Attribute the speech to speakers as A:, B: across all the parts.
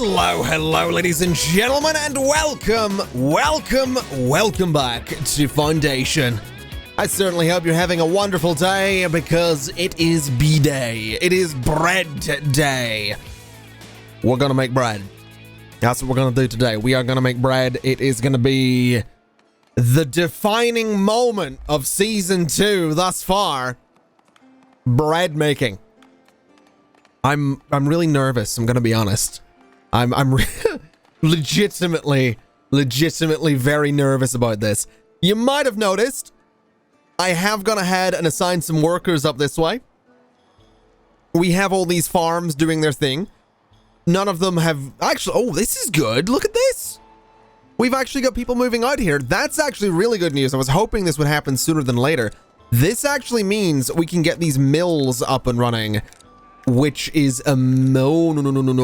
A: Hello, ladies and gentlemen, and welcome back to Foundation. I certainly hope you're having a wonderful day because it is B-Day. It is bread day. We're gonna make bread. That's what we're gonna do today. We are gonna make bread. It is gonna be the defining moment of Season 2 thus far. Bread making. I'm really nervous, I'm gonna be honest. I'm legitimately very nervous about this. You might have noticed I have gone ahead and assigned some workers up this way. We have all these farms doing their thing. None of them have actually... Oh, this is good. Look at this. We've actually got people moving out here. That's actually really good news. I was hoping this would happen sooner than later. This actually means we can get these mills up and running, which is a... No.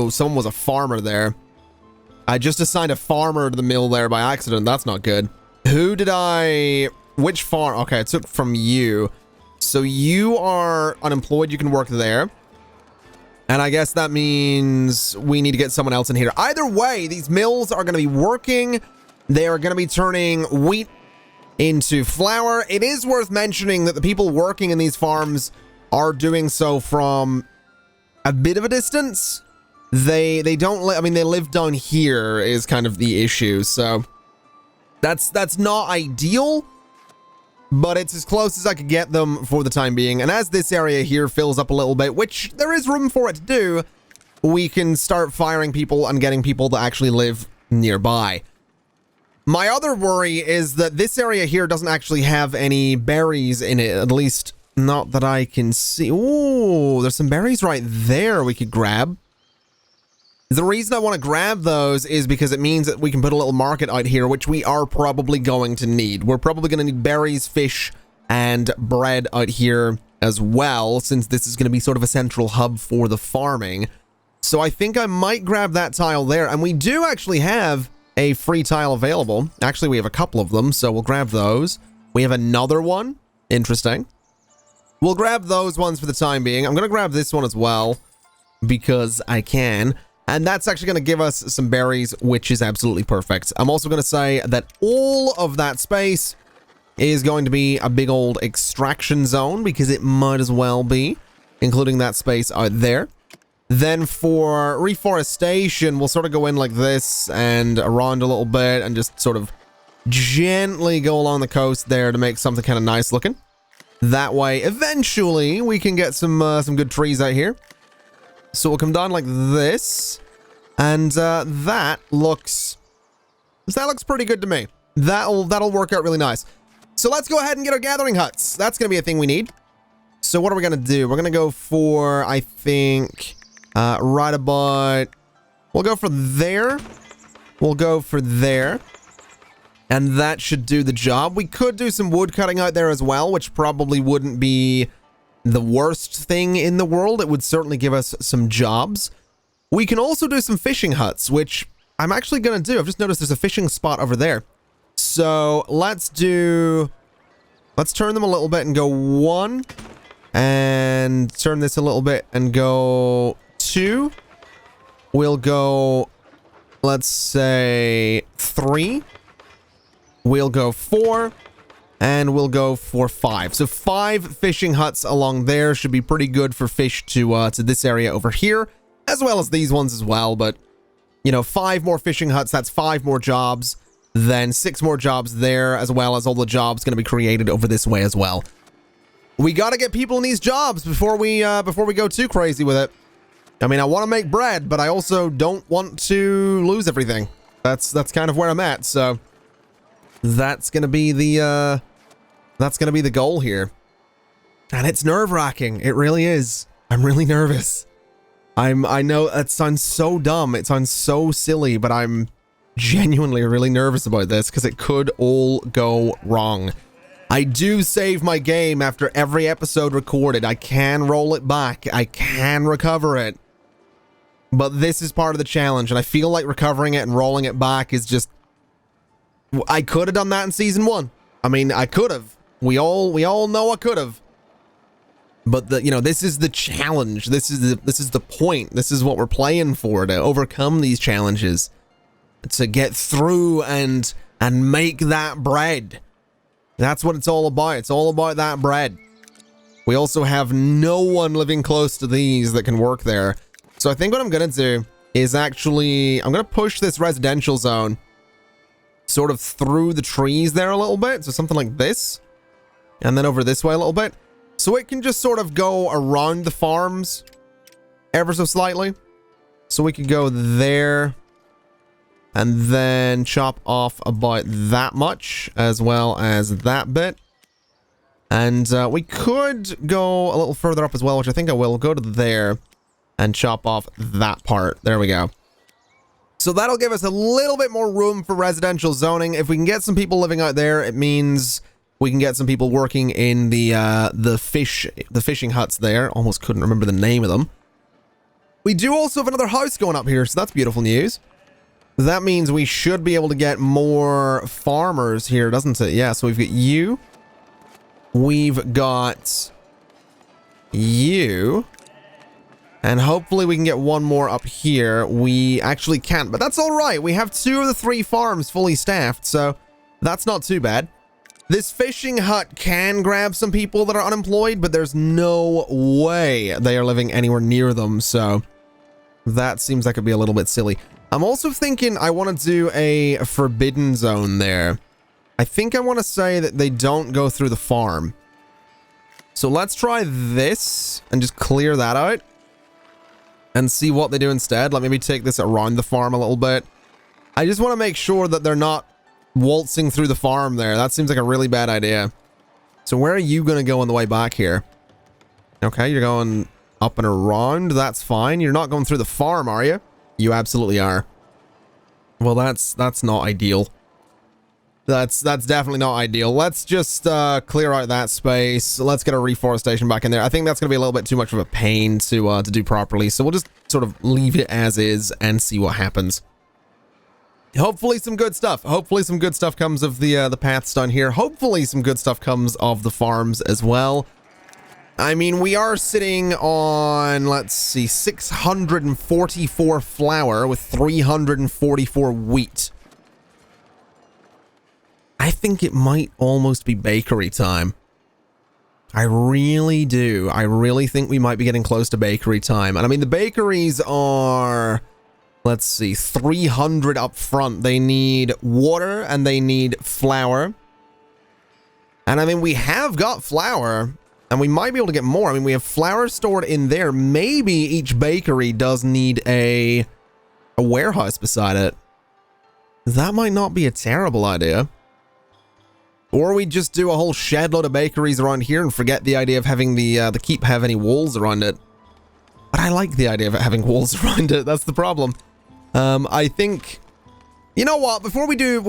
A: Someone was a farmer there. I just assigned a farmer to the mill there by accident. That's not good. Who did I... Which farm? Okay, I took from you. So you are unemployed. You can work there. And I guess that means we need to get someone else in here. Either way, these mills are going to be working. They are going to be turning wheat into flour. It is worth mentioning that the people working in these farms are doing so from a bit of a distance. They don't I mean, they live down here is kind of the issue. So that's not ideal, but it's as close as I could get them for the time being. And as this area here fills up a little bit, which there is room for it to do, we can start firing people and getting people to actually live nearby. My other worry is that this area here doesn't actually have any berries in it, at least not that I can see. Ooh, there's some berries right there we could grab. The reason I want to grab those is because it means that we can put a little market out here, which we are probably going to need. We're probably going to need berries, fish, and bread out here as well, since this is going to be sort of a central hub for the farming. So I think I might grab that tile there. And we do actually have a free tile available. Actually, we have a couple of them, so we'll grab those. We have another one. Interesting. We'll grab those ones for the time being. I'm going to grab this one as well because I can. And that's actually going to give us some berries, which is absolutely perfect. I'm also going to say that all of that space is going to be a big old extraction zone because it might as well be, including that space out there. Then for reforestation, we'll sort of go in like this and around a little bit and just sort of gently go along the coast there to make something kind of nice looking. That way, eventually, we can get some good trees out here. So we'll come down like this, and that looks pretty good to me. That'll work out really nice. So let's go ahead and get our gathering huts. That's gonna be a thing we need. So what are we gonna do? We're gonna go for, I think, right about. We'll go for there. We'll go for there. And that should do the job. We could do some wood cutting out there as well, which probably wouldn't be the worst thing in the world. It would certainly give us some jobs. We can also do some fishing huts, which I'm actually going to do. I've just noticed there's a fishing spot over there. So let's turn them a little bit and go 1, and turn this a little bit and go 2. We'll go, let's say 3. We'll go 4. And we'll go for 5. So 5 fishing huts along there should be pretty good for fish to this area over here, as well as these ones as well. But, you know, 5 more fishing huts, that's 5 more jobs, then 6 more jobs there, as well as all the jobs going to be created over this way as well. We got to get people in these jobs before we go too crazy with it. I mean, I want to make bread, but I also don't want to lose everything. That's kind of where I'm at, so that's gonna be the goal here. And it's nerve-wracking. It really is. I'm really nervous. I know that sounds so dumb. It sounds so silly, but I'm genuinely really nervous about this because it could all go wrong. I do save my game after every episode recorded. I can roll it back. I can recover it. But this is part of the challenge, and I feel like recovering it and rolling it back is just... I could have done that in Season 1. I mean, I could have. We all know I could have. But this is the challenge. This is the point. This is what we're playing for, to overcome these challenges, to get through and make that bread. That's what it's all about. It's all about that bread. We also have no one living close to these that can work there. So I think what I'm going to do is actually, I'm going to push this residential zone sort of through the trees there a little bit. So something like this. And then over this way a little bit. So it can just sort of go around the farms ever so slightly. So we could go there and then chop off about that much as well as that bit. And we could go a little further up as well, which I think I will. Go to there and chop off that part. There we go. So that'll give us a little bit more room for residential zoning. If we can get some people living out there, it means we can get some people working in the fishing huts there. Almost couldn't remember the name of them. We do also have another house going up here, so that's beautiful news. That means we should be able to get more farmers here, doesn't it? Yeah, so we've got you. We've got you. And hopefully we can get one more up here. We actually can't, but that's all right. We have 2 of the 3 farms fully staffed, so that's not too bad. This fishing hut can grab some people that are unemployed, but there's no way they are living anywhere near them, so that seems like it'd be a little bit silly. I'm also thinking I want to do a forbidden zone there. I think I want to say that they don't go through the farm. So let's try this and just clear that out and see what they do instead. Let me maybe take this around the farm a little bit. I just want to make sure that they're not waltzing through the farm there. That seems like a really bad idea. So where are you going to go on the way back here? Okay, you're going up and around. That's fine. You're not going through the farm, are you? You absolutely are. Well, that's not ideal. That's definitely not ideal. Let's just clear out that space. Let's get a reforestation back in there. I think that's going to be a little bit too much of a pain to do properly. So we'll just sort of leave it as is and see what happens. Hopefully some good stuff. Hopefully some good stuff comes of the paths down here. Hopefully some good stuff comes of the farms as well. I mean, we are sitting on, let's see, 644 flour with 344 wheat. I think it might almost be bakery time. I really do. I really think we might be getting close to bakery time. And I mean, the bakeries are, let's see, 300 up front. They need water and they need flour. And I mean, we have got flour. And we might be able to get more. I mean, we have flour stored in there. Maybe each bakery does need a warehouse beside it. That might not be a terrible idea. Or we just do a whole shed load of bakeries around here and forget the idea of having the keep have any walls around it. But I like the idea of it having walls around it. That's the problem. I think, you know what? Before we do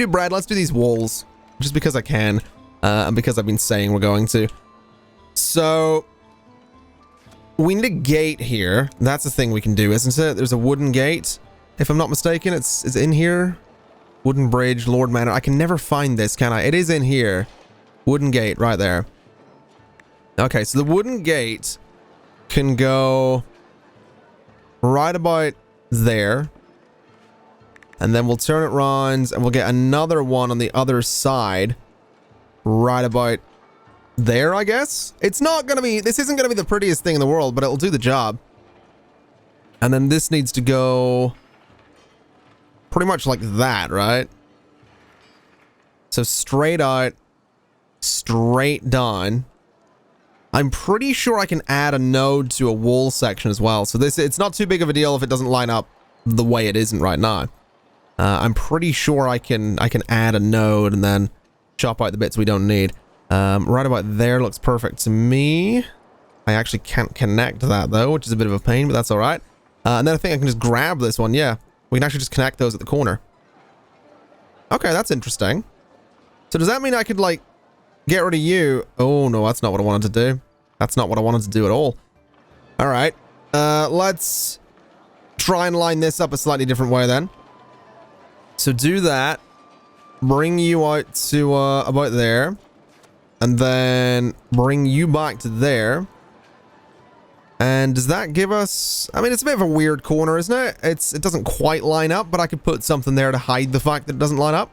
A: bread, let's do these walls, just because I can, and because I've been saying we're going to. So we need a gate here. That's the thing we can do, isn't it? There's a wooden gate, if I'm not mistaken. It's in here. Wooden bridge, Lord Manor. I can never find this, can I? It is in here. Wooden gate right there. Okay, so the wooden gate can go right about there. And then we'll turn it around and we'll get another one on the other side. Right about there, I guess. It's not gonna be, this isn't gonna be the prettiest thing in the world, but it'll do the job. And then this needs to go pretty much like that, right? So straight out, straight down. I'm pretty sure I can add a node to a wall section as well. So this, it's not too big of a deal if it doesn't line up the way it isn't right now. I'm pretty sure I can add a node and then chop out the bits we don't need. Right about there looks perfect to me. I actually can't connect that though, which is a bit of a pain, but that's all right. And then I think I can just grab this one. Yeah, we can actually just connect those at the corner. Okay, that's interesting. So does that mean I could like get rid of you? Oh no, that's not what I wanted to do. That's not what I wanted to do at all. All right, let's try and line this up a slightly different way then. So do that. Bring you out to about there. And then bring you back to there. And does that give us... I mean, it's a bit of a weird corner, isn't it? It doesn't quite line up, but I could put something there to hide the fact that it doesn't line up.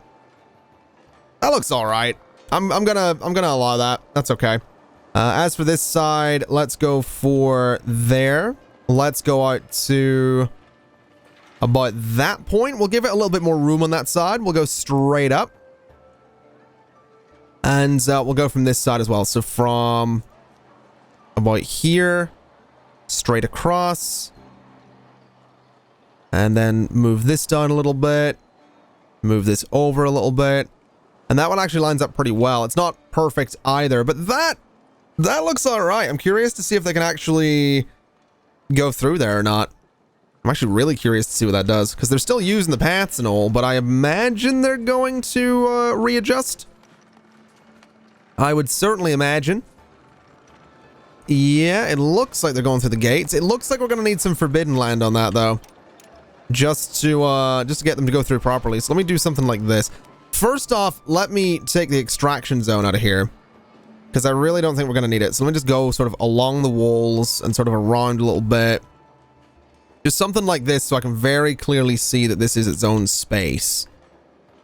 A: That looks all right. I'm gonna allow that. That's okay. As for this side, let's go for there. Let's go out to about that point. We'll give it a little bit more room on that side. We'll go straight up. And we'll go from this side as well. So from about here, straight across. And then move this down a little bit. Move this over a little bit. And that one actually lines up pretty well. It's not perfect either, but that looks all right. I'm curious to see if they can actually go through there or not. I'm actually really curious to see what that does, because they're still using the paths and all, but I imagine they're going to readjust. I would certainly imagine. Yeah, it looks like they're going through the gates. It looks like we're going to need some forbidden land on that, though. Just to get them to go through properly. So let me do something like this. First off, let me take the extraction zone out of here, because I really don't think we're going to need it. So let me just go sort of along the walls and sort of around a little bit. Just something like this so I can very clearly see that this is its own space.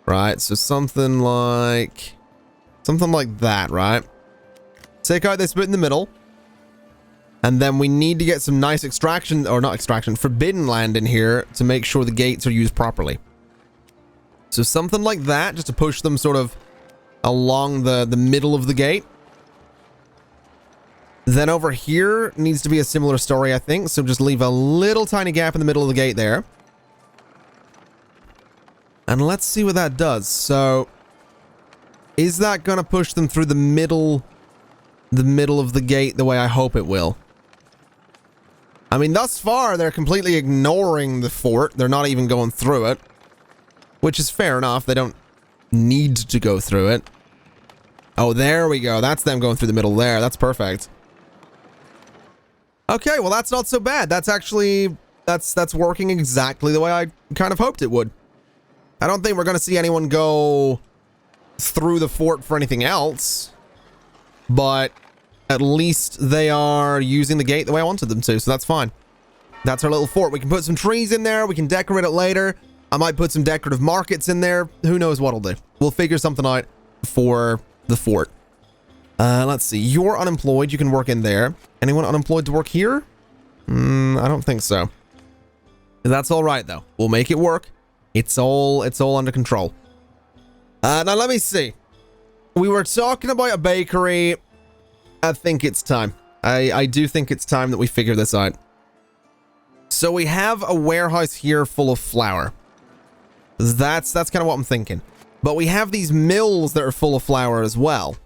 A: Right? So something like that, right? Take out this bit in the middle. And then we need to get some nice extraction, or not extraction, forbidden land in here to make sure the gates are used properly. So something like that, just to push them sort of along the middle of the gate. Then over here needs to be a similar story, I think. So just leave a little tiny gap in the middle of the gate there. And let's see what that does. So is that going to push them through the middle of the gate the way I hope it will? I mean, thus far, they're completely ignoring the fort. They're not even going through it. Which is fair enough. They don't need to go through it. Oh, there we go. That's them going through the middle there. That's perfect. Okay, well, that's not so bad. That's actually... That's working exactly the way I kind of hoped it would. I don't think we're going to see anyone go through the fort for anything else. But at least they are using the gate the way I wanted them to, so that's fine. That's our little fort. We can put some trees in there. We can decorate it later. I might put some decorative markets in there. Who knows what I'll do. We'll figure something out for the fort. Let's see. You're unemployed. You can work in there. Anyone unemployed to work here? I don't think so. That's all right, though. We'll make it work. It's all under control. Now, let me see. We were talking about a bakery. I think it's time. I do think it's time that we figure this out. So we have a warehouse here full of flour. That's kind of what I'm thinking. But we have these mills that are full of flour as well.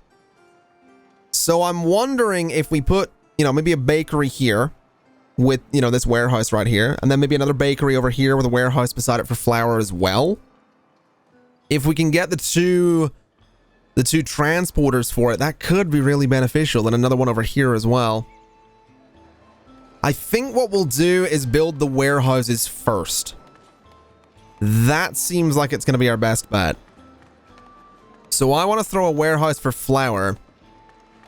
A: So I'm wondering if we put, maybe a bakery here with, this warehouse right here. And then maybe another bakery over here with a warehouse beside it for flour as well. If we can get the two transporters for it, that could be really beneficial. And another one over here as well. I think what we'll do is build the warehouses first. That seems like it's going to be our best bet. So I want to throw a warehouse for flour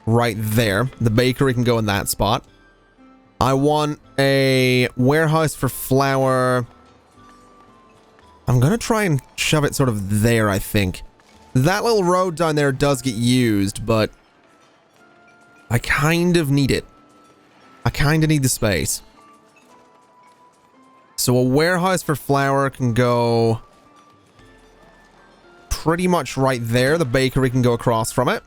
A: right there. The bakery can go in that spot. I want a warehouse for flour. I'm going to try and shove it sort of there, I think. That little road down there does get used, but I kind of need it. I kind of need the space. So a warehouse for flour can go pretty much right there. The bakery can go across from it.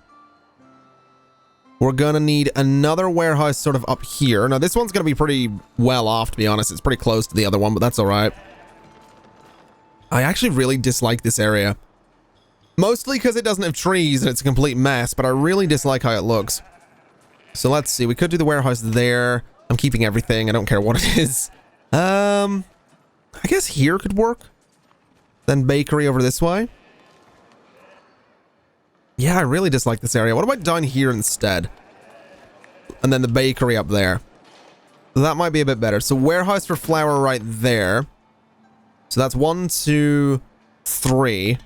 A: We're going to need another warehouse sort of up here. Now, this one's going to be pretty well off, to be honest. It's pretty close to the other one, but that's all right. I actually really dislike this area. Mostly because it doesn't have trees and it's a complete mess, but I really dislike how it looks. So let's see. We could do the warehouse there. I'm keeping everything. I don't care what it is. I guess here could work. Then bakery over this way. Yeah, I really dislike this area. What about down here instead? And then the bakery up there. That might be a bit better. So warehouse for flour right there. So that's 1, 2, 3.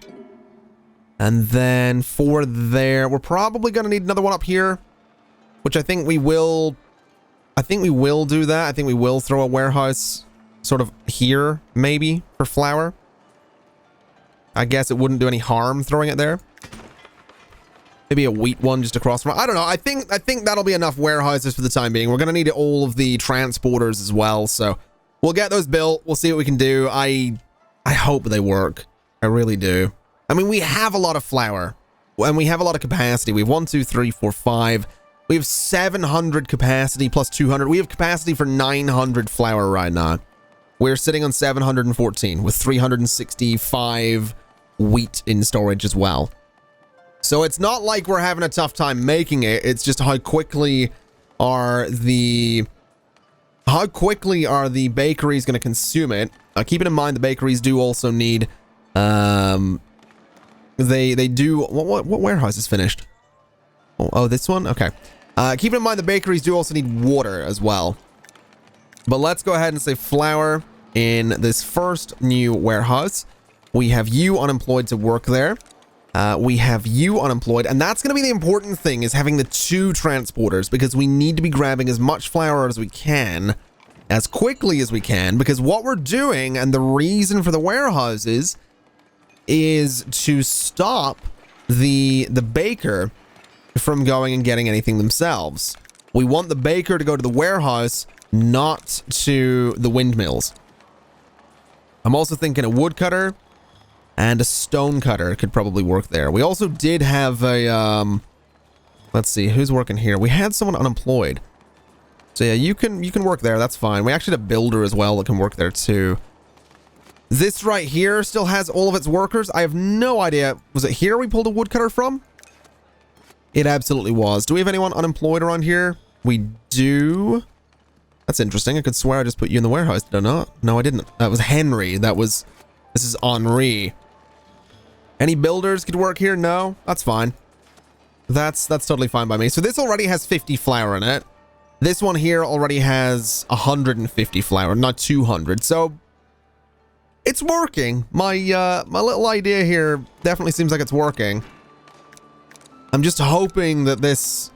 A: And then 4 there. We're probably going to need another one up here. Which I think we will I think we will do that. I think we will throw a warehouse sort of here, maybe, for flour. I guess it wouldn't do any harm throwing it there. Maybe a wheat one just across from... I don't know. I think that'll be enough warehouses for the time being. We're going to need all of the transporters as well, so we'll get those built. We'll see what we can do. I hope they work. I really do. I mean, we have a lot of flour, and we have a lot of capacity. We have 1, 2, 3, 4, 5. We have 700 capacity plus 200. We have capacity for 900 flour right now. We're sitting on 714 with 365 wheat in storage as well. So it's not like we're having a tough time making it. It's just how quickly are the bakeries going to consume it. Keeping in mind the bakeries do also need they do what warehouse is finished? Oh, this one? Okay. Keeping in mind the bakeries do also need water as well. But let's go ahead and say flour in this first new warehouse. We have you unemployed to work there. We have you unemployed, and that's going to be the important thing, is having the 2 transporters, because we need to be grabbing as much flour as we can, as quickly as we can, because what we're doing, and the reason for the warehouses, is to stop the baker from going and getting anything themselves. We want the baker to go to the warehouse, not to the windmills. I'm also thinking a woodcutter and a stone cutter could probably work there. We also did have a, let's see, who's working here? We had someone unemployed. So yeah, you can work there, that's fine. We actually had a builder as well that can work there too. This right here still has all of its workers. I have no idea. Was it here we pulled a woodcutter from? It absolutely was. Do we have anyone unemployed around here? We do. That's interesting. I could swear I just put you in the warehouse, did I not? No, I didn't. That was Henry. This is Henri. Any builders could work here? No, that's fine. That's totally fine by me. So this already has 50 flour in it. This one here already has 150 flour, not 200. So it's working. My little idea here definitely seems like it's working. I'm just hoping that this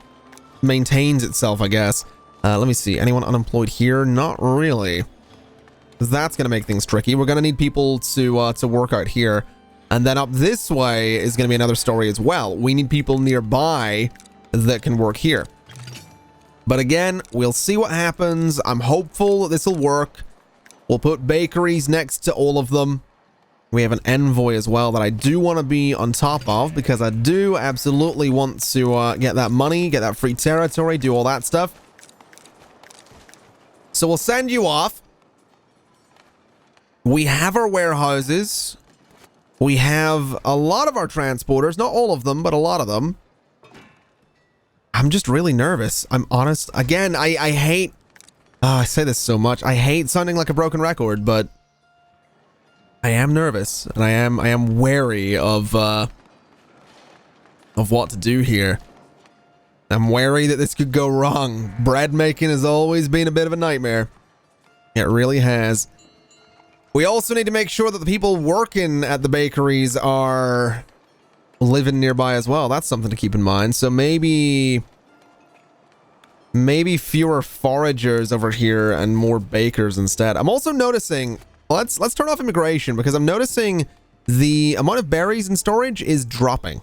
A: maintains itself, I guess. Let me see. Anyone unemployed here? Not really. That's going to make things tricky. We're going to need people to work out here. And then up this way is going to be another story as well. We need people nearby that can work here. But again, we'll see what happens. I'm hopeful that this will work. We'll put bakeries next to all of them. We have an envoy as well that I do want to be on top of, because I do absolutely want to get that money, get that free territory, do all that stuff. So we'll send you off. We have our warehouses. We have a lot of our transporters. Not all of them, but a lot of them. I'm just really nervous. I'm honest. Again, I hate... I say this so much. I hate sounding like a broken record, but I am nervous, and I am wary of what to do here. I'm wary that this could go wrong. Bread making has always been a bit of a nightmare. It really has. We also need to make sure that the people working at the bakeries are living nearby as well. That's something to keep in mind. So maybe fewer foragers over here and more bakers instead. I'm also noticing, let's turn off immigration, because I'm noticing the amount of berries in storage is dropping.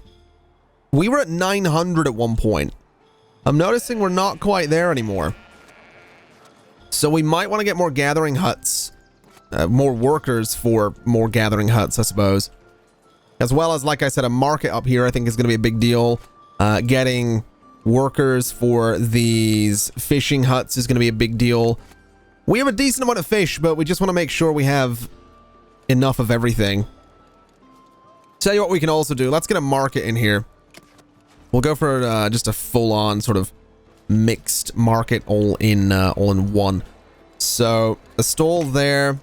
A: We were at 900 at one point. I'm noticing we're not quite there anymore. So we might want to get more gathering huts. More workers for more gathering huts, I suppose. As well as, like I said, a market up here I think is going to be a big deal. Getting workers for these fishing huts is going to be a big deal. We have a decent amount of fish, but we just want to make sure we have enough of everything. Tell you what we can also do. Let's get a market in here. We'll go for just a full-on sort of mixed market all in one. So a stall there.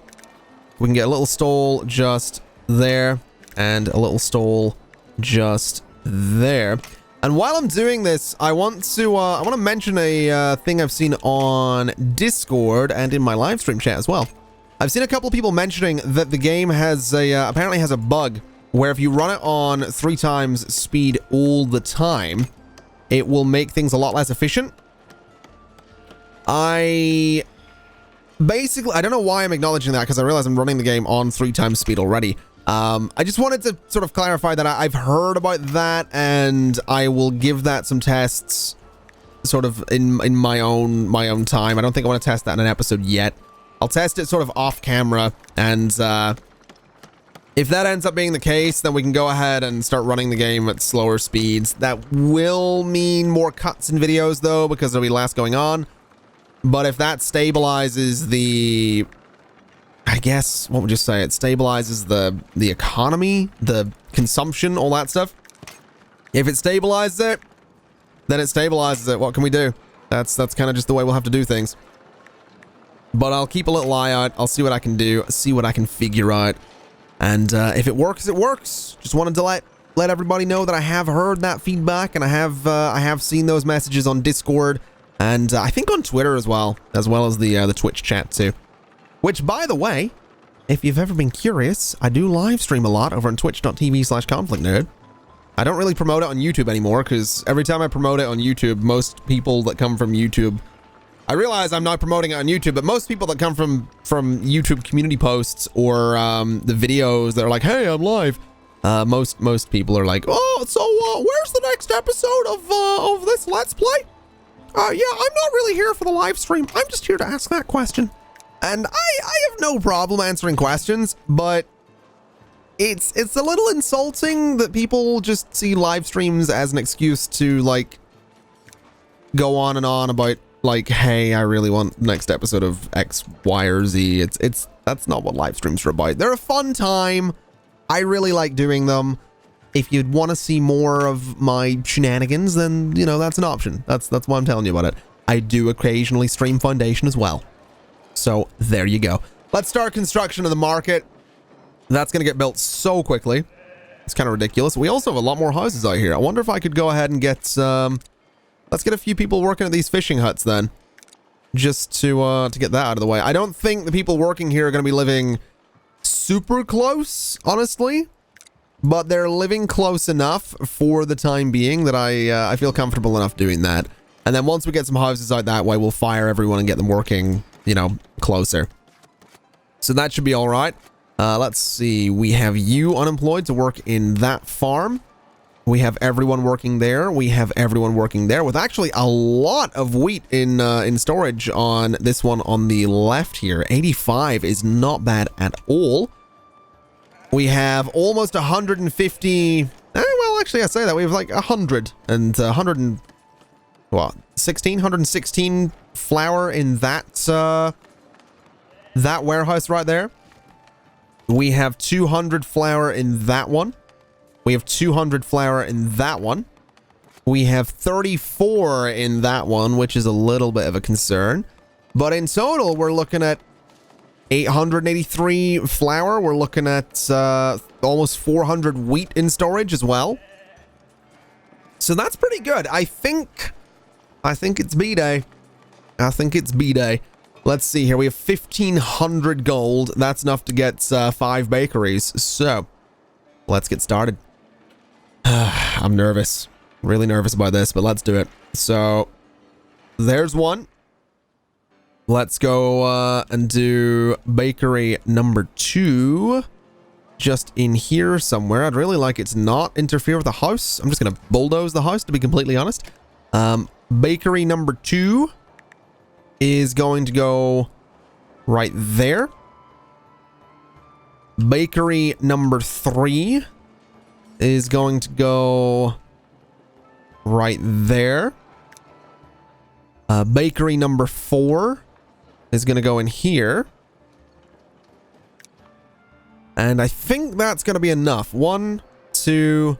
A: We can get a little stall just there, and a little stall just there. And while I'm doing this, I want to mention a thing I've seen on Discord and in my live stream chat as well. I've seen a couple of people mentioning that the game has apparently has a bug where if you run it on 3 times speed all the time, it will make things a lot less efficient. I don't know why I'm acknowledging that, because I realize I'm running the game on 3 times speed already. I just wanted to sort of clarify that I've heard about that, and I will give that some tests sort of in my own time. I don't think I want to test that in an episode yet. I'll test it sort of off camera, and if that ends up being the case, then we can go ahead and start running the game at slower speeds. That will mean more cuts in videos, though, because there'll be less going on. But if that stabilizes the... I guess, what would you say? It stabilizes the economy, the consumption, all that stuff. If it stabilizes it, then it stabilizes it. What can we do? That's kind of just the way we'll have to do things. But I'll keep a little eye out. I'll see what I can do, see what I can figure out. And if it works, it works. Just wanted to let everybody know that I have heard that feedback, and I have seen those messages on Discord, and I think on Twitter as well as the Twitch chat too. Which, by the way, if you've ever been curious, I do live stream a lot over on twitch.tv/ConflictNerd. I don't really promote it on YouTube anymore, because every time I promote it on YouTube, most people that come from YouTube... I realize I'm not promoting it on YouTube, but most people that come from YouTube community posts or the videos that are like, hey, I'm live, most people are like, oh, so where's the next episode of this Let's Play? Yeah, I'm not really here for the live stream. I'm just here to ask that question. And I have no problem answering questions, but it's a little insulting that people just see live streams as an excuse to, like, go on and on about, like, hey, I really want next episode of X, Y, or Z. That's not what live streams are about. They're a fun time. I really like doing them. If you'd want to see more of my shenanigans, then, you know, that's an option. That's why I'm telling you about it. I do occasionally stream Foundation as well. So there you go. Let's start construction of the market. That's going to get built so quickly. It's kind of ridiculous. We also have a lot more houses out here. I wonder if I could go ahead and get let's get a few people working at these fishing huts then. Just to get that out of the way. I don't think the people working here are going to be living super close, honestly. But they're living close enough for the time being that I feel comfortable enough doing that. And then once we get some houses out that way, we'll fire everyone and get them working, you know, closer. So that should be all right. Let's see. We have you unemployed to work in that farm. We have everyone working there. We have everyone working there with actually a lot of wheat in storage on this one on the left here. 85 is not bad at all. We have almost 150. Well, actually, I say that we have like 100 and 100 and what? 116 flour in that that warehouse right there. We have 200 flour in that one. We have 200 flour in that one. We have 34 in that one, which is a little bit of a concern. But in total, we're looking at 883 flour. We're looking at almost 400 wheat in storage as well. So that's pretty good. I think it's B-Day. I think it's B-Day. Let's see here. We have 1,500 gold. That's enough to get 5 bakeries. So let's get started. I'm nervous. Really nervous about this, but let's do it. So there's one. Let's go and do bakery number 2. Just in here somewhere. I'd really like it to not interfere with the house. I'm just going to bulldoze the house, to be completely honest. Bakery number 2 is going to go right there. Bakery number 3 is going to go right there. Bakery number 4 is going to go in here. And I think that's going to be enough. 1, 2,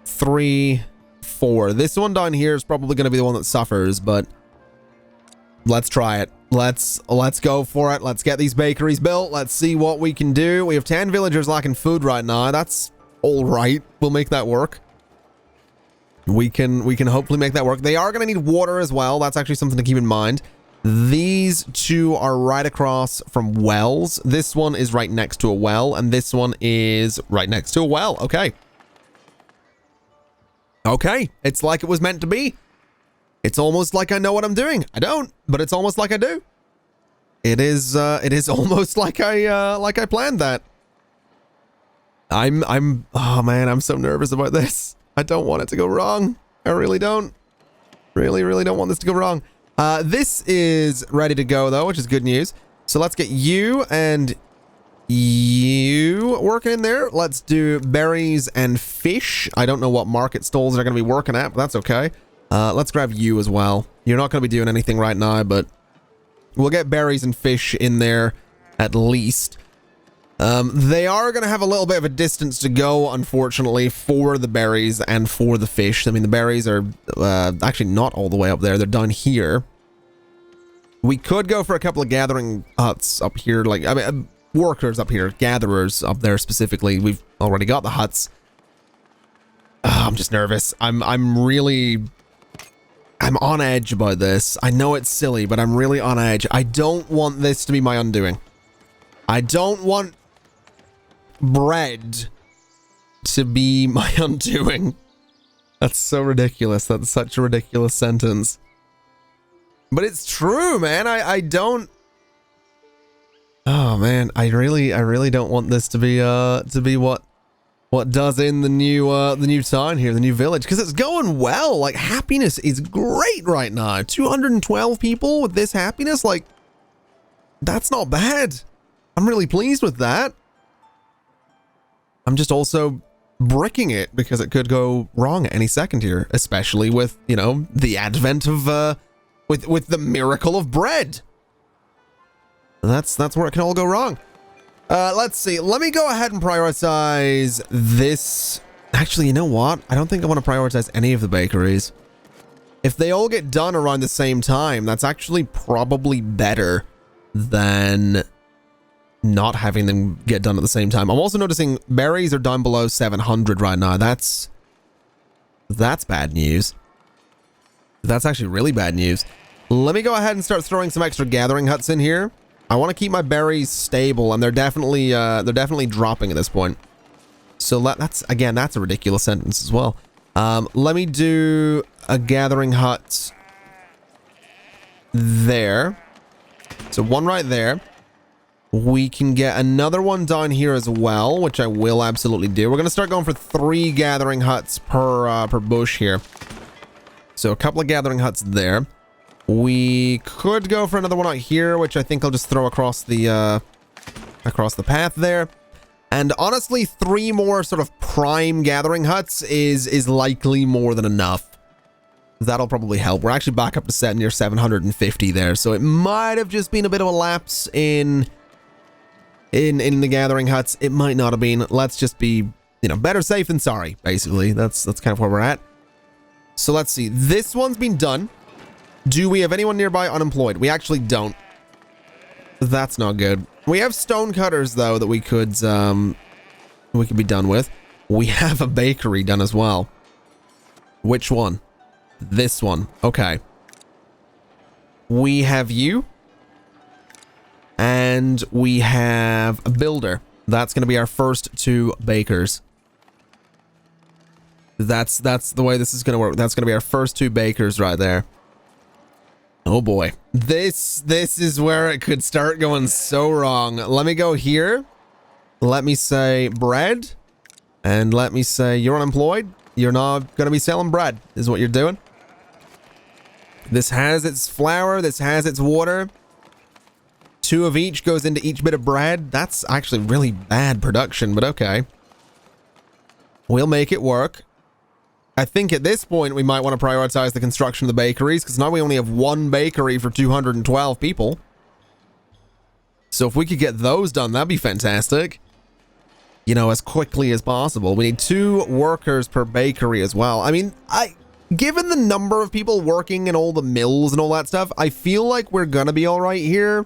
A: 3, 4. This one down here is probably going to be the one that suffers, but let's try it. Let's go for it. Let's get these bakeries built. Let's see what we can do. We have 10 villagers lacking food right now. That's all right. We'll make that work. We can hopefully make that work. They are going to need water as well. That's actually something to keep in mind. These two are right across from wells. This one is right next to a well, and this one is right next to a well. Okay. Okay. It's like it was meant to be. It's almost like I know what I'm doing. I don't, but it's almost like I do. It is almost like I planned that. Oh man, I'm so nervous about this. I don't want it to go wrong. I really don't. Really don't want this to go wrong. This is ready to go though, which is good news. So let's get you and you working in there. Let's do berries and fish. I don't know what market stalls they're going to be working at, but that's okay. Let's grab you as well. You're not going to be doing anything right now, but we'll get berries and fish in there at least. They are going to have a little bit of a distance to go, unfortunately, for the berries and for the fish. I mean, the berries are actually not all the way up there. They're down here. We could go for a couple of gathering huts up here, like, I mean, workers up here, gatherers up there specifically. We've already got the huts. I'm just nervous. I'm on edge about this. I know it's silly, but I'm really on edge. I don't want this to be my undoing. I don't want bread to be my undoing. That's so ridiculous. That's such a ridiculous sentence. But it's true, man. I don't. Oh man, I really don't want this to be what does in the new town here, the new village, because it's going well. Like, happiness is great right now. 212 people with this happiness, like, that's not bad. I'm really pleased with that. I'm just also bricking it because it could go wrong at any second here, especially with, you know, the advent of with the miracle of bread. That's where it can all go wrong. Let's see. Let me go ahead and prioritize this. Actually, you know what? I don't think I want to prioritize any of the bakeries. If they all get done around the same time, that's actually probably better than not having them get done at the same time. I'm also noticing berries are down below 700 right now. That's bad news. That's actually really bad news. Let me go ahead and start throwing some extra gathering huts in here. I want to keep my berries stable, and they're definitely dropping at this point. So that's a ridiculous sentence as well. Let me do a gathering hut there. So one right there. We can get another one down here as well, which I will absolutely do. We're going to start going for 3 gathering huts per bush here. So a couple of gathering huts there. We could go for another one out here, which I think I'll just throw across the path there. And honestly, 3 more sort of prime gathering huts is likely more than enough. That'll probably help. We're actually back up to set near 750 there, so it might have just been a bit of a lapse in the gathering huts. It might not have been. Let's just be, you know, better safe than sorry, basically. That's kind of where we're at. So let's see. This one's been done. Do we have anyone nearby unemployed? We actually don't. That's not good. We have stone cutters though that we could be done with. We have a bakery done as well. Which one? This one. Okay. We have you. And we have a builder. That's going to be our first 2 bakers. That's the way this is going to work. That's going to be our first 2 bakers right there. Oh boy. This is where it could start going so wrong. Let me go here. Let me say bread. And let me say you're unemployed. You're not going to be selling bread, is what you're doing. This has its flour. This has its water. 2 of each goes into each bit of bread. That's actually really bad production, but okay. We'll make it work. I think at this point we might want to prioritize the construction of the bakeries, because now we only have 1 bakery for 212 people. So if we could get those done, that'd be fantastic. You know, as quickly as possible. We need 2 workers per bakery as well. I mean, given the number of people working in all the mills and all that stuff, I feel like we're gonna be all right here.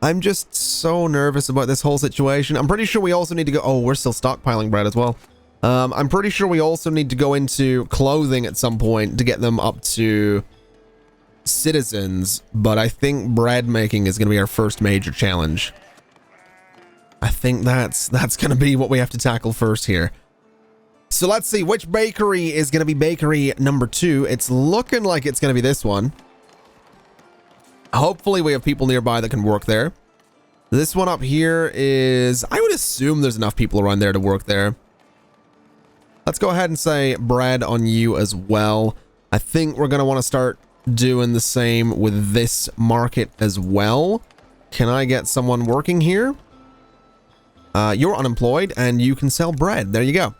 A: I'm just so nervous about this whole situation. I'm pretty sure we also need to go... Oh, we're still stockpiling bread as well. I'm pretty sure we also need to go into clothing at some point to get them up to citizens, but I think bread making is going to be our first major challenge. I think that's going to be what we have to tackle first here. So let's see which bakery is going to be bakery number 2. It's looking like it's going to be this one. Hopefully we have people nearby that can work there. This one up here is, I would assume there's enough people around there to work there. Let's go ahead and say bread on you as well. I think we're going to want to start doing the same with this market as well. Can I get someone working here? You're unemployed and you can sell bread. There you go.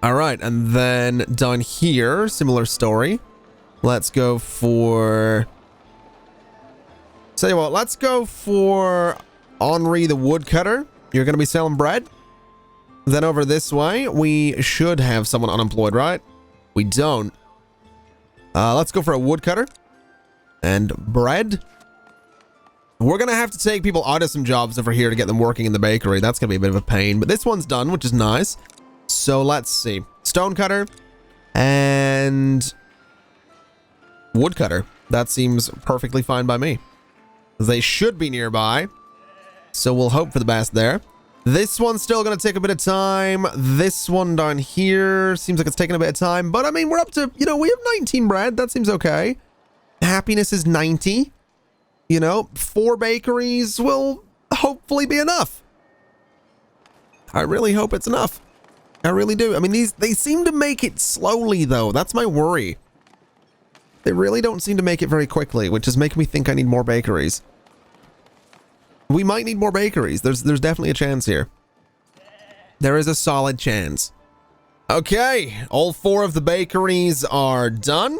A: All right, and then down here, similar story. Let's go for... Tell you what, let's go for Henri the woodcutter. You're going to be selling bread. Then over this way, we should have someone unemployed, right? We don't. Let's go for a woodcutter and bread. We're going to have to take people out of some jobs over here to get them working in the bakery. That's going to be a bit of a pain, but this one's done, which is nice. So let's see. Stonecutter and woodcutter. That seems perfectly fine by me. They should be nearby. So we'll hope for the best there. This one's still going to take a bit of time. This one down here seems like it's taking a bit of time. But I mean, we're up to, you know, we have 19 bread. That seems okay. Happiness is 90. You know, 4 bakeries will hopefully be enough. I really hope it's enough. I really do. I mean, they seem to make it slowly, though. That's my worry. They really don't seem to make it very quickly, which is making me think I need more bakeries. We might need more bakeries. There's definitely a chance here. There is a solid chance. Okay, all 4 of the bakeries are done.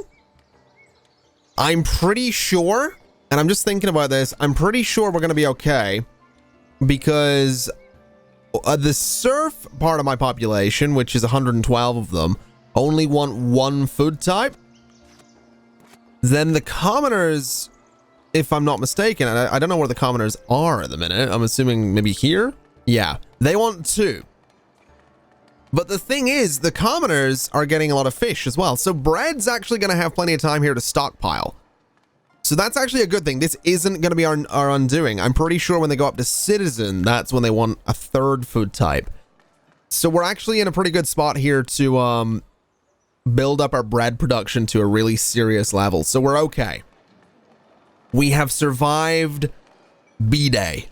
A: I'm pretty sure, and I'm just thinking about this, I'm pretty sure we're going to be okay because the serf part of my population, which is 112 of them, only want 1 food type. Then the commoners, if I'm not mistaken, and I don't know where the commoners are at the minute. I'm assuming maybe here? Yeah, they want 2. But the thing is, the commoners are getting a lot of fish as well. So bread's actually going to have plenty of time here to stockpile. So that's actually a good thing. This isn't going to be our undoing. I'm pretty sure when they go up to citizen, that's when they want a 3rd food type. So we're actually in a pretty good spot here to build up our bread production to a really serious level. So we're okay. We have survived B-Day.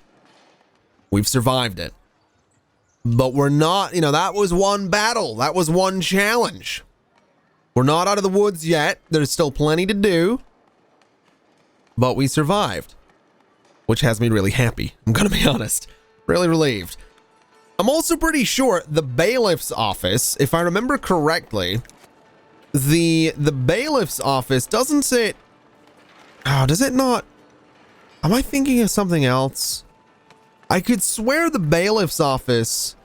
A: We've survived it. But we're not, you know, that was one battle. That was one challenge. We're not out of the woods yet. There's still plenty to do. But we survived, which has me really happy. I'm going to be honest. Really relieved. I'm also pretty sure the bailiff's office, if I remember correctly, the bailiff's office doesn't sit... Oh, does it not? Am I thinking of something else? I could swear the bailiff's office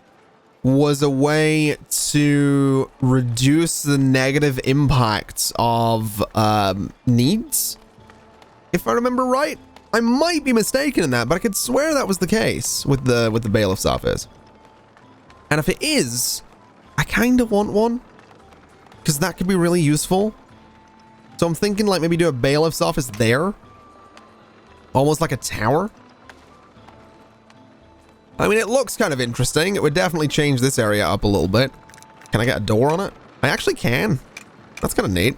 A: was a way to reduce the negative impacts of needs. If I remember right, I might be mistaken in that, but I could swear that was the case with the bailiff's office. And if it is, I kind of want one because that could be really useful. So I'm thinking like maybe do a bailiff's office there, almost like a tower. I mean, it looks kind of interesting. It would definitely change this area up a little bit. Can I get a door on it? I actually can. That's kind of neat.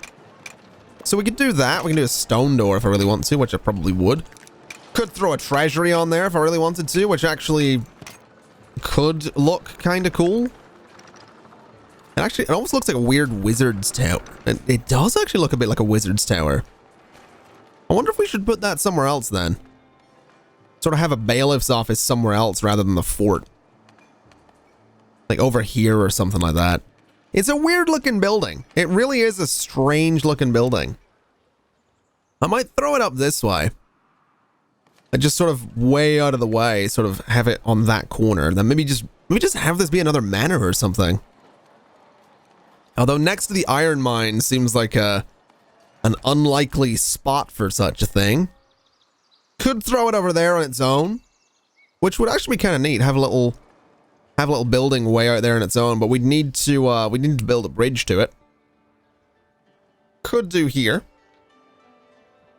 A: So we could do that. We can do a stone door if I really want to, which I probably would. Could throw a treasury on there if I really wanted to, which actually could look kind of cool. And actually, it almost looks like a weird wizard's tower. It does actually look a bit like a wizard's tower. I wonder if we should put that somewhere else then. Sort of have a bailiff's office somewhere else rather than the fort. Like over here or something like that. It's a weird looking building. It really is a strange looking building. I might throw it up this way. And just sort of way out of the way, sort of have it on that corner. Then maybe just have this be another manor or something. Although next to the iron mine seems like an unlikely spot for such a thing. Could throw it over there on its own, which would actually be kind of neat. Have a little building way out there on its own, but we'd need to build a bridge to it. Could do here.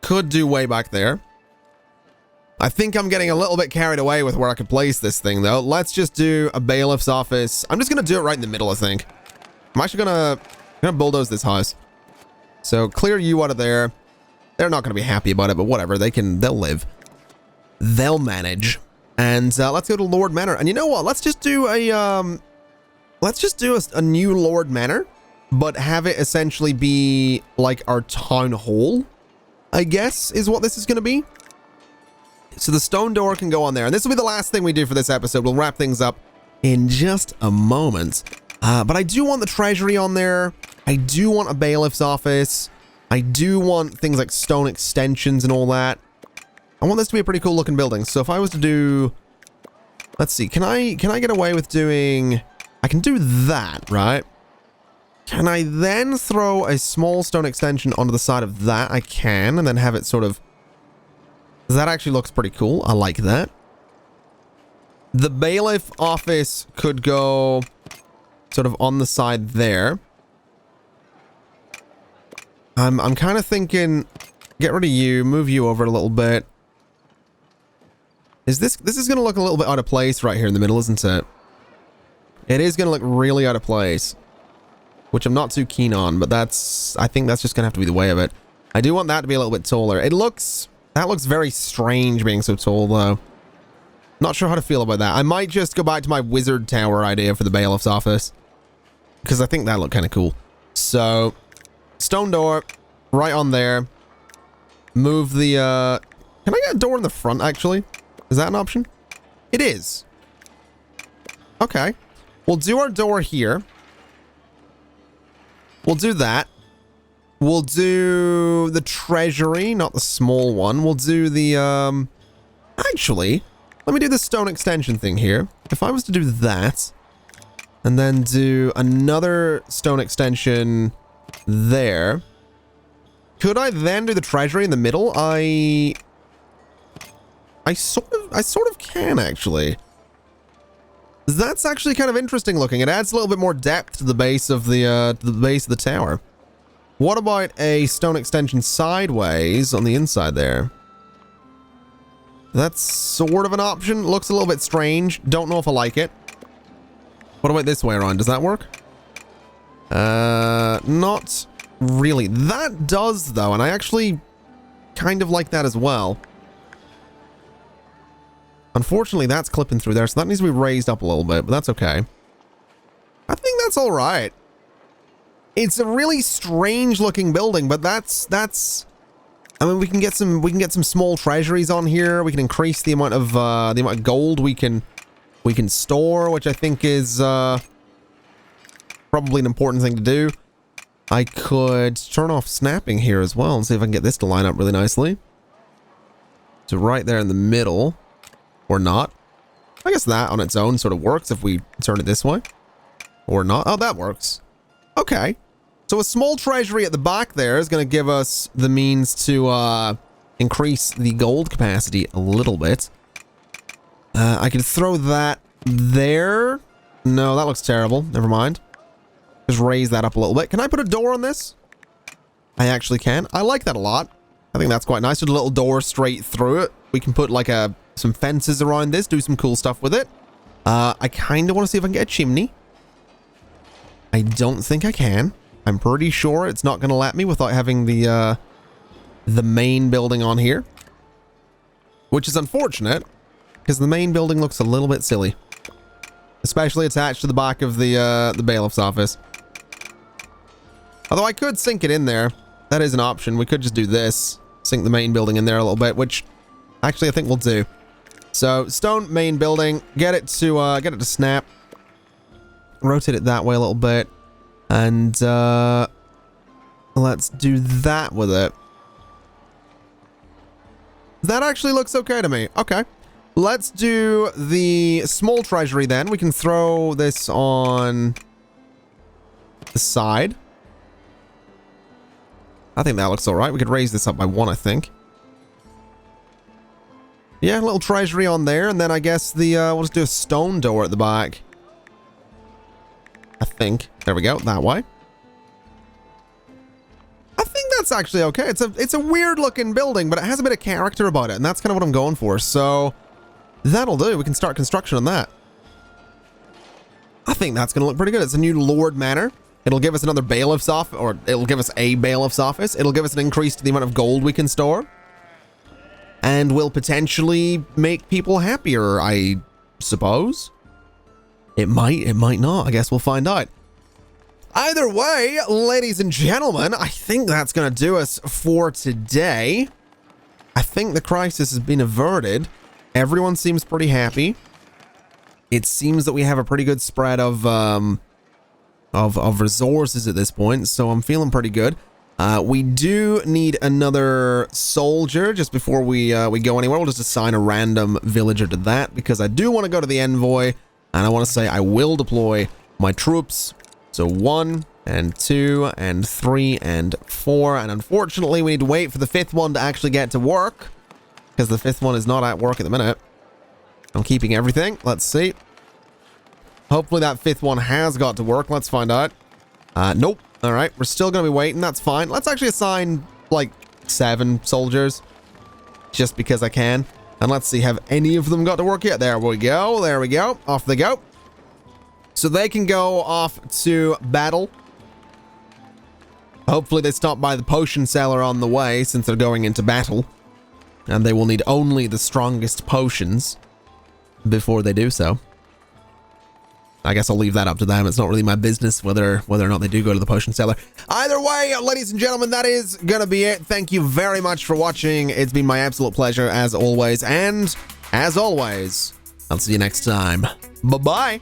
A: Could do way back there. I think I'm getting a little bit carried away with where I could place this thing though. Let's just do a bailiff's office. I'm just gonna do it right in the middle, I think. I'm actually gonna bulldoze this house. So clear you out of there. They're not gonna be happy about it, but whatever. They'll live. They'll manage. And let's go to Lord Manor. And you know what? Let's just do a new Lord Manor, but have it essentially be like our town hall, I guess, is what this is going to be. So the stone door can go on there. And this will be the last thing we do for this episode. We'll wrap things up in just a moment. But I do want the treasury on there. I do want a bailiff's office. I do want things like stone extensions and all that. I want this to be a pretty cool looking building. So if I was to do, let's see, can I get away with doing, I can do that, right? Can I then throw a small stone extension onto the side of that? I can, and then have it sort of, that actually looks pretty cool. I like that. The bailiff office could go sort of on the side there. I'm kind of thinking, get rid of you, move you over a little bit. This is going to look a little bit out of place right here in the middle, isn't it? It is going to look really out of place, which I'm not too keen on, but I think that's just going to have to be the way of it. I do want that to be a little bit taller. That looks very strange being so tall, though. Not sure how to feel about that. I might just go back to my wizard tower idea for the bailiff's office, because I think that looked kind of cool. So, stone door right on there. Move the, can I get a door in the front, actually? Is that an option? It is. Okay. We'll do our door here. We'll do that. We'll do the treasury, not the small one. We'll do the, actually, let me do the stone extension thing here. If I was to do that, and then do another stone extension there, could I then do the treasury in the middle? I sort of can, actually. That's actually kind of interesting looking. It adds a little bit more depth to the base of the tower. What about a stone extension sideways on the inside there? That's sort of an option. Looks a little bit strange. Don't know if I like it. What about this way around? Does that work? Not really. That does, though, and I actually kind of like that as well. Unfortunately, that's clipping through there, so that needs to be raised up a little bit, but that's okay. I think that's all right. It's a really strange looking building, but that's I mean, we can get some small treasuries on here. We can increase the amount of gold we can store, which I think is probably an important thing to do. I could turn off snapping here as well and see if I can get this to line up really nicely. So right there in the middle. Or not. I guess that on its own sort of works if we turn it this way. Or not. Oh, that works. Okay. So a small treasury at the back there is going to give us the means to increase the gold capacity a little bit. I can throw that there. No, that looks terrible. Never mind. Just raise that up a little bit. Can I put a door on this? I actually can. I like that a lot. I think that's quite nice. With a little door straight through it. We can put like some fences around this, do some cool stuff with it. I kind of want to see if I can get a chimney. I don't think I can. I'm pretty sure it's not going to let me without having the main building on here. Which is unfortunate, because the main building looks a little bit silly. Especially attached to the back of the bailiff's office. Although I could sink it in there. That is an option. We could just do this. Sink the main building in there a little bit, which actually I think we'll do. So, stone main building, get it to snap. Rotate it that way a little bit. And let's do that with it. That actually looks okay to me. Okay. Let's do the small treasury then. We can throw this on the side. I think that looks alright. We could raise this up by 1, I think. Yeah, a little treasury on there, and then I guess we'll just do a stone door at the back. I think. There we go, that way. I think that's actually okay. It's a weird looking building, but it has a bit of character about it, and that's kind of what I'm going for. So, that'll do. We can start construction on that. I think that's going to look pretty good. It's a new Lord Manor. It'll give us another bailiff's office, or it'll give us a bailiff's office. It'll give us an increase to the amount of gold we can store. And will potentially make people happier, I suppose. It might not. I guess we'll find out. Either way, ladies and gentlemen, I think that's going to do us for today. I think the crisis has been averted. Everyone seems pretty happy. It seems that we have a pretty good spread of resources at this point, so I'm feeling pretty good. We do need another soldier just before we go anywhere. We'll just assign a random villager to that because I do want to go to the envoy, and I want to say I will deploy my troops. So 1 and 2 and 3 and 4, and unfortunately we need to wait for the 5th one to actually get to work because the 5th one is not at work at the minute. I'm keeping everything. Let's see. Hopefully that 5th one has got to work. Let's find out. Nope. All right, we're still going to be waiting. That's fine. Let's actually assign like 7 soldiers just because I can. And let's see, have any of them got to work yet? There we go. There we go. Off they go. So they can go off to battle. Hopefully they stop by the potion seller on the way since they're going into battle. And they will need only the strongest potions before they do so. I guess I'll leave that up to them. It's not really my business whether or not they do go to the potion seller. Either way, ladies and gentlemen, that is going to be it. Thank you very much for watching. It's been my absolute pleasure as always. And as always, I'll see you next time. Bye-bye.